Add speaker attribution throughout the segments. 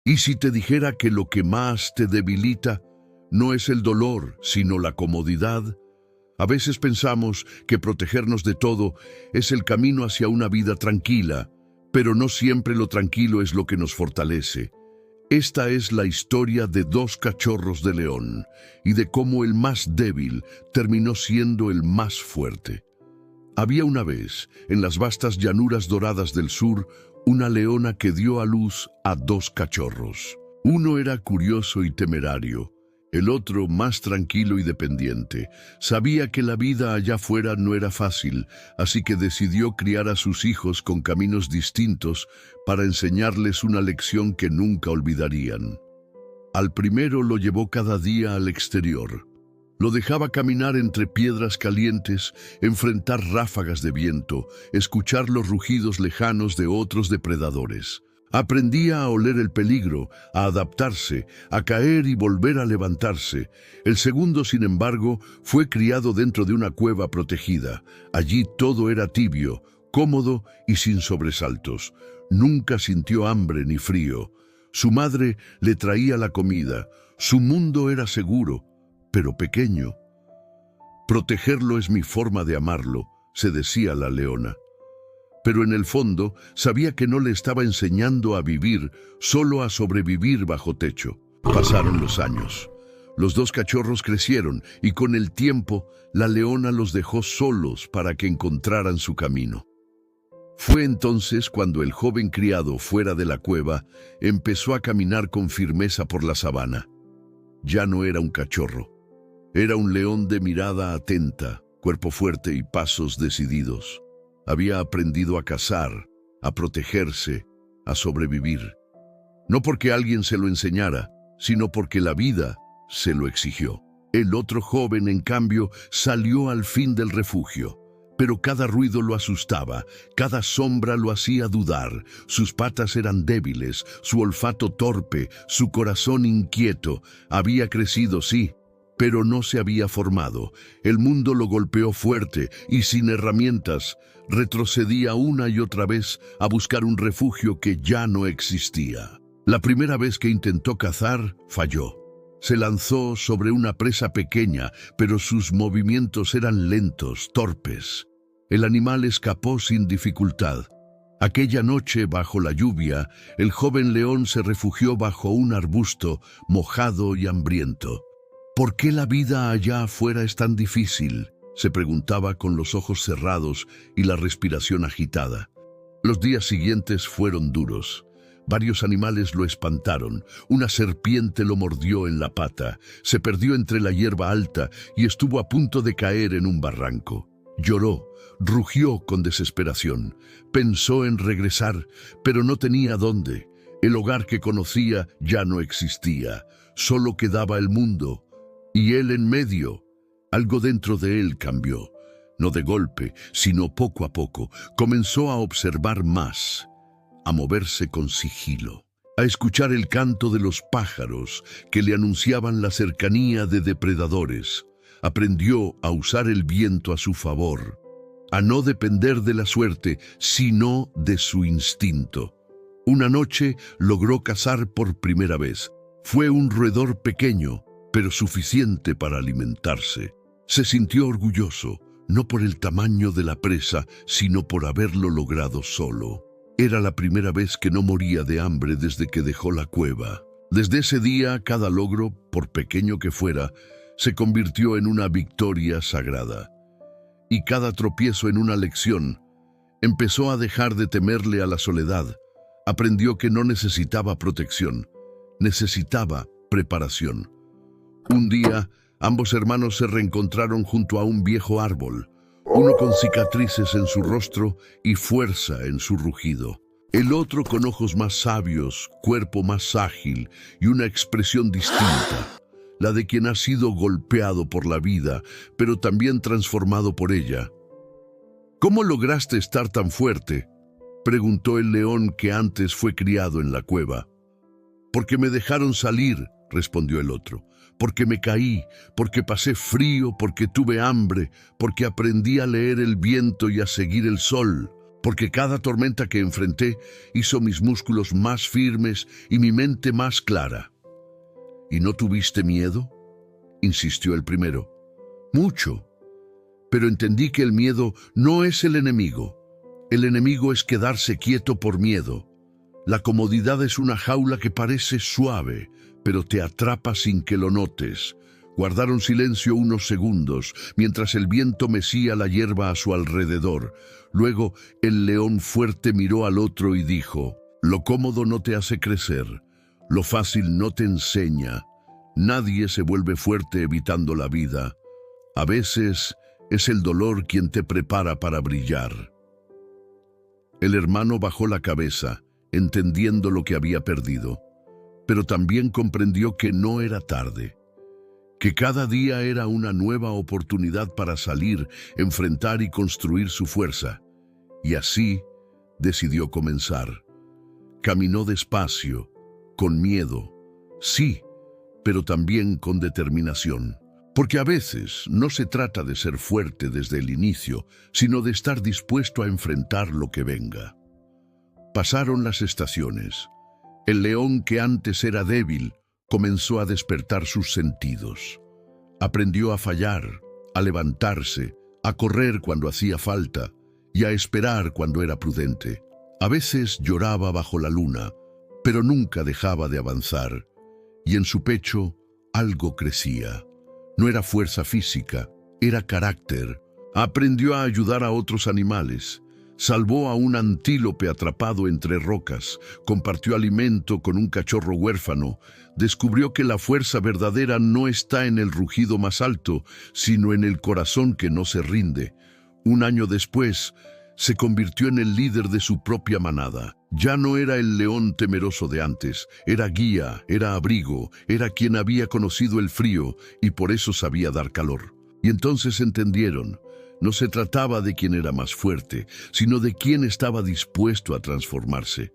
Speaker 1: ¿Y si te dijera que lo que más te debilita no es el dolor, sino la comodidad? A veces pensamos que protegernos de todo es el camino hacia una vida tranquila, pero no siempre lo tranquilo es lo que nos fortalece. Esta es la historia de dos cachorros de león y de cómo el más débil terminó siendo el más fuerte. Había una vez, en las vastas llanuras doradas del sur, una leona que dio a luz a dos cachorros. Uno era curioso y temerario, el otro más tranquilo y dependiente. Sabía que la vida allá afuera no era fácil, así que decidió criar a sus hijos con caminos distintos para enseñarles una lección que nunca olvidarían. Al primero lo llevó cada día al exterior. Lo dejaba caminar entre piedras calientes, enfrentar ráfagas de viento, escuchar los rugidos lejanos de otros depredadores. Aprendía a oler el peligro, a adaptarse, a caer y volver a levantarse. El segundo, sin embargo, fue criado dentro de una cueva protegida. Allí todo era tibio, cómodo y sin sobresaltos. Nunca sintió hambre ni frío. Su madre le traía la comida. Su mundo era seguro, pero pequeño. Protegerlo es mi forma de amarlo, se decía la leona. Pero en el fondo sabía que no le estaba enseñando a vivir, solo a sobrevivir bajo techo. Pasaron los años. Los dos cachorros crecieron y con el tiempo la leona los dejó solos para que encontraran su camino. Fue entonces cuando el joven criado fuera de la cueva empezó a caminar con firmeza por la sabana. Ya no era un cachorro. Era un león de mirada atenta, cuerpo fuerte y pasos decididos. Había aprendido a cazar, a protegerse, a sobrevivir. No porque alguien se lo enseñara, sino porque la vida se lo exigió. El otro joven, en cambio, salió al fin del refugio. Pero cada ruido lo asustaba, cada sombra lo hacía dudar. Sus patas eran débiles, su olfato torpe, su corazón inquieto. Había crecido, sí, pero no se había formado. El mundo lo golpeó fuerte y sin herramientas retrocedía una y otra vez a buscar un refugio que ya no existía. La primera vez que intentó cazar, falló. Se lanzó sobre una presa pequeña, pero sus movimientos eran lentos, torpes. El animal escapó sin dificultad. Aquella noche, bajo la lluvia, el joven león se refugió bajo un arbusto, mojado y hambriento. ¿Por qué la vida allá afuera es tan difícil?, se preguntaba con los ojos cerrados y la respiración agitada. Los días siguientes fueron duros. Varios animales lo espantaron. Una serpiente lo mordió en la pata, se perdió entre la hierba alta y estuvo a punto de caer en un barranco. Lloró, rugió con desesperación. Pensó en regresar, pero no tenía dónde. El hogar que conocía ya no existía. Solo quedaba el mundo. Y él en medio. Algo dentro de él cambió. No de golpe, sino poco a poco. Comenzó a observar más, a moverse con sigilo, a escuchar el canto de los pájaros que le anunciaban la cercanía de depredadores. Aprendió a usar el viento a su favor, a no depender de la suerte, sino de su instinto. Una noche logró cazar por primera vez. Fue un roedor pequeño, pero suficiente para alimentarse. Se sintió orgulloso, no por el tamaño de la presa, sino por haberlo logrado solo. Era la primera vez que no moría de hambre desde que dejó la cueva. Desde ese día, cada logro, por pequeño que fuera, se convirtió en una victoria sagrada. Y cada tropiezo en una lección. Empezó a dejar de temerle a la soledad. Aprendió que no necesitaba protección, necesitaba preparación. Un día, ambos hermanos se reencontraron junto a un viejo árbol, uno con cicatrices en su rostro y fuerza en su rugido. El otro con ojos más sabios, cuerpo más ágil y una expresión distinta, la de quien ha sido golpeado por la vida, pero también transformado por ella. ¿Cómo lograste estar tan fuerte?, preguntó el león que antes fue criado en la cueva. Porque me dejaron salir, respondió el otro. Porque me caí, porque pasé frío, porque tuve hambre, porque aprendí a leer el viento y a seguir el sol. porque cada tormenta que enfrenté hizo mis músculos más firmes y mi mente más clara. ¿Y no tuviste miedo?, insistió el primero. Mucho, pero entendí que el miedo no es el enemigo. El enemigo es quedarse quieto por miedo. La comodidad es una jaula que parece suave, pero te atrapa sin que lo notes. Guardaron silencio unos segundos, mientras el viento mecía la hierba a su alrededor. Luego, el león fuerte miró al otro y dijo: lo cómodo no te hace crecer, lo fácil no te enseña. Nadie se vuelve fuerte evitando la vida. A veces es el dolor quien te prepara para brillar. El hermano bajó la cabeza, entendiendo lo que había perdido, pero también comprendió que no era tarde, que cada día era una nueva oportunidad para salir, enfrentar y construir su fuerza. Y así decidió comenzar. Caminó despacio, con miedo, sí, pero también con determinación. Porque a veces no se trata de ser fuerte desde el inicio, sino de estar dispuesto a enfrentar lo que venga. Pasaron las estaciones. El león, que antes era débil, comenzó a despertar sus sentidos. Aprendió a fallar, a levantarse, a correr cuando hacía falta y a esperar cuando era prudente. A veces lloraba bajo la luna, pero nunca dejaba de avanzar. Y en su pecho algo crecía. No era fuerza física, era carácter. Aprendió a ayudar a otros animales. Salvó a un antílope atrapado entre rocas, compartió alimento con un cachorro huérfano, descubrió que la fuerza verdadera no está en el rugido más alto, sino en el corazón que no se rinde. Un año después, se convirtió en el líder de su propia manada. Ya no era el león temeroso de antes, era guía, era abrigo, era quien había conocido el frío y por eso sabía dar calor. Y entonces entendieron. No se trataba de quién era más fuerte, sino de quién estaba dispuesto a transformarse.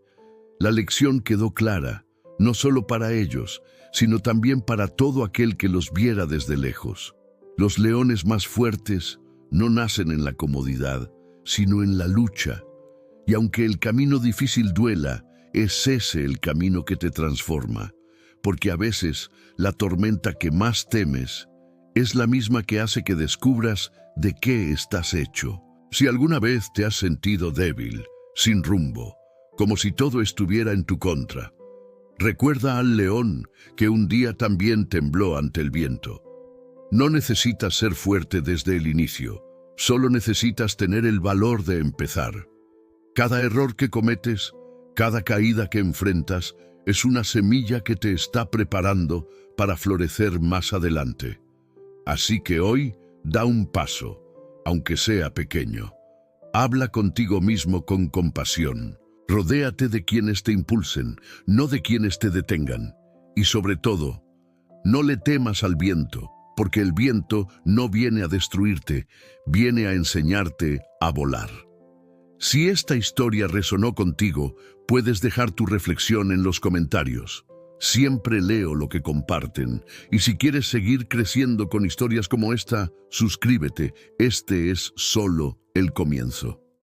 Speaker 1: La lección quedó clara, no solo para ellos, sino también para todo aquel que los viera desde lejos. Los leones más fuertes no nacen en la comodidad, sino en la lucha. Y aunque el camino difícil duela, es ese el camino que te transforma, porque a veces la tormenta que más temes es la misma que hace que descubras de qué estás hecho. Si alguna vez te has sentido débil, sin rumbo, como si todo estuviera en tu contra, recuerda al león que un día también tembló ante el viento. No necesitas ser fuerte desde el inicio, solo necesitas tener el valor de empezar. Cada error que cometes, cada caída que enfrentas, es una semilla que te está preparando para florecer más adelante. Así que hoy, da un paso, aunque sea pequeño. Habla contigo mismo con compasión. Rodéate de quienes te impulsen, no de quienes te detengan. Y sobre todo, no le temas al viento, porque el viento no viene a destruirte, viene a enseñarte a volar. Si esta historia resonó contigo, puedes dejar tu reflexión en los comentarios. Siempre leo lo que comparten, y si quieres seguir creciendo con historias como esta, suscríbete. Este es solo el comienzo.